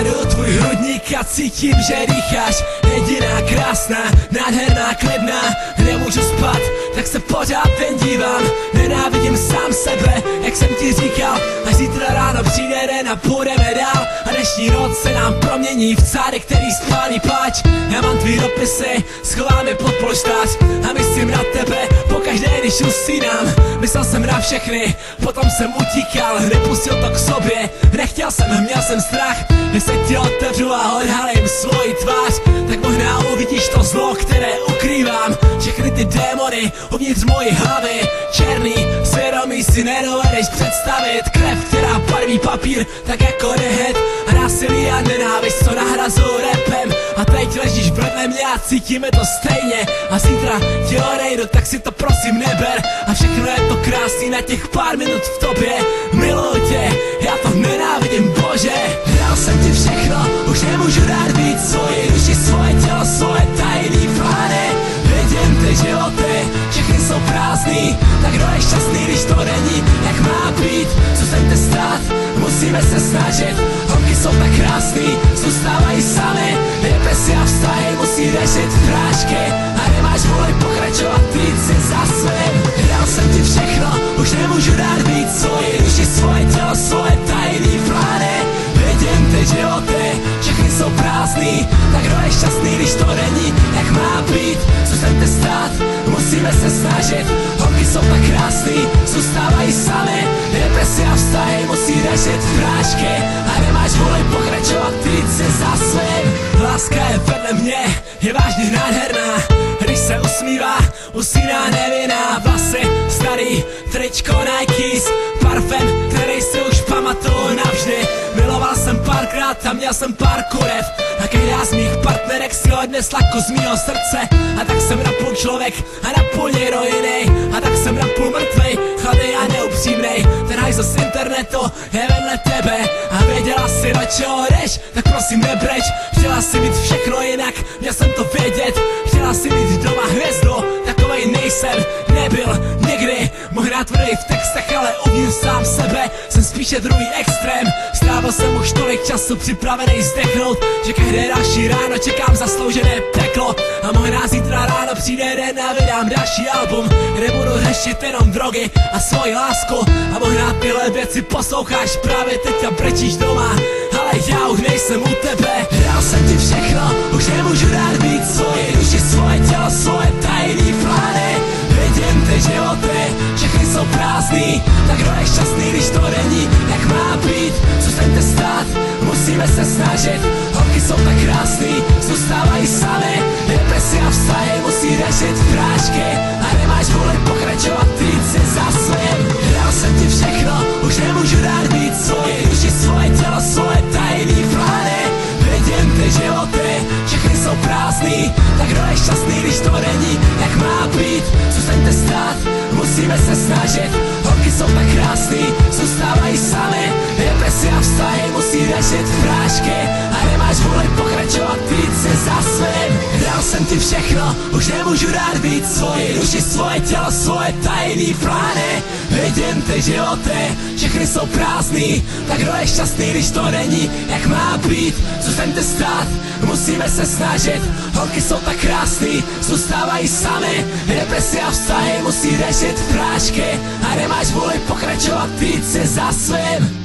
Sleduju tvůj hrudník a cítím, že dýcháš. Jediná krásná, nádherná, klidná. Nemůžu spát, tak se pořád jen dívám. Nenávidím sám sebe, jak jsem ti říkal. Až zítra ráno přijde den a půjdeme dál. A dnešní noc se nám promění v cáry, který spálí pláč. Já mám tvý dopisy, schovám je pod polštář. A myslím na tebe pokaždé, když usínám. Myslel jsem na všechny, potom jsem utíkal. Nepustil to k sobě, nechtěl jsem, měl jsem strach. Když se ti otevřu a odhalím svoji tvář, tak možná uvidíš to zlo, které ukrývám. Všechny ty démony uvnitř mojí hlavy. Černý svědomí si nedovedeš představit. Krev, která barví papír, tak jako nehet. A násilí a nenávist, co nahrazují rapem. A teď ležíš vedle mě a cítíme to stejně. A zítra ti odejdu, tak si to prosím neber. A všechno je to krásný na těch pár minut v tobě. Miluji tě, já to nenávidím, bože. Dal jsem ti všechno, už nemůžu dát víc. Svoji duši, svoje tělo, svoje tajný plány. Vidím ty životy, všechny jsou prázdný. Tak kdo je šťastný, když to není, jak má být? Co jsem te stát, musíme se snažit. Holky jsou tak krásný, zůstávají sami. Depresi a vztahy musí řešit prášky. A nemáš vůli pokračovat, jít si za svým. Dal jsem ti všechno, už nemůžu dát víc. Svoji duši, svoje tělo, svoje tajný plány. Vidím ty životy, všechny jsou prázdný. Tak kdo je šťastný, když to není, jak má být? Co jsem te stát, musíme se snažit. Holky jsou tak krásný, zůstávají sami. Depresi a vztahy musí řešit prášky. A nemáš vůli pokračovat, jít si za svým. Láska je vedle mě, je vážně nádherná. Když se usmívá, usíná nevinná. Vlasy starý, tričko Nikes, parfém, který si už pamatuju navždy. Miloval jsem párkrát a měl jsem pár kurev. A každá z mých partnerek si odnesla kus mýho srdce. A tak jsem napůl člověk a napůl někdo jiný. A tak jsem napůl mrtvej, chladný a neupřímnej. Ten hajzl z internetu je vedle tebe. A věděla si, do čeho jdeš, tak prosím nebreč. Chtěla si mít všechno jinak, měl jsem to vědět. Chtěla si mít doma hvězdu, takovej nejsem, nebyl nikdy. Možná tvrdý v textech, ale uvnitř sám sebe jsem spíše druhý extrém. Strávil jsem už tolik času připravený zdechnout, že každé další ráno čekám zasloužené peklo. A možná zítra ráno přijde den a vydám další album, kde budu řešit jenom drogy a svoji lásku. A možná tyhle věci posloucháš právě teď a brečíš doma, ale já už nejsem u tebe. Dal jsem ti všechno, už nemůžu dát víc. Svoji duši, svoje tělo, svoje tajný plány. Vidím ty životy, všechny jsou prázdný. Tak kdo je šťastný, když to není, jak má být? Co jsem te stát, musíme se snažit. Holky jsou tak krásný, zůstávají sami. Depresi a vztahy musí řešit prášky. A nemáš vůli pokračovat, jít si za svým. Dal jsem ti všechno, už nemůžu dát víc. Svoji duši, svoje tělo, svoje tajný plány. Vidím ty životy, všechny jsou prázdný. Tak kdo je šťastný, když to není, jak má být? Co jsem te stát, musíme se snažit. Holky jsou tak krásný, zůstávají sami. Depresi a vztahy musí řešit prášky. A nemáš vůli pokračovat, jít si za svým. Dal jsem ti všechno, už nemůžu dát víc. Svoji duši, svoje tělo, svoje tajný plány. Vidím ty životy, všechny jsou prázdný. Tak kdo je šťastný, když to není, jak má být? Co jsem te stát, musíme se snažit. Holky jsou tak krásný, zůstávají sami. Depresi a vztahy musí řešit prášky. A nemáš vůli pokračovat, jít si za svým.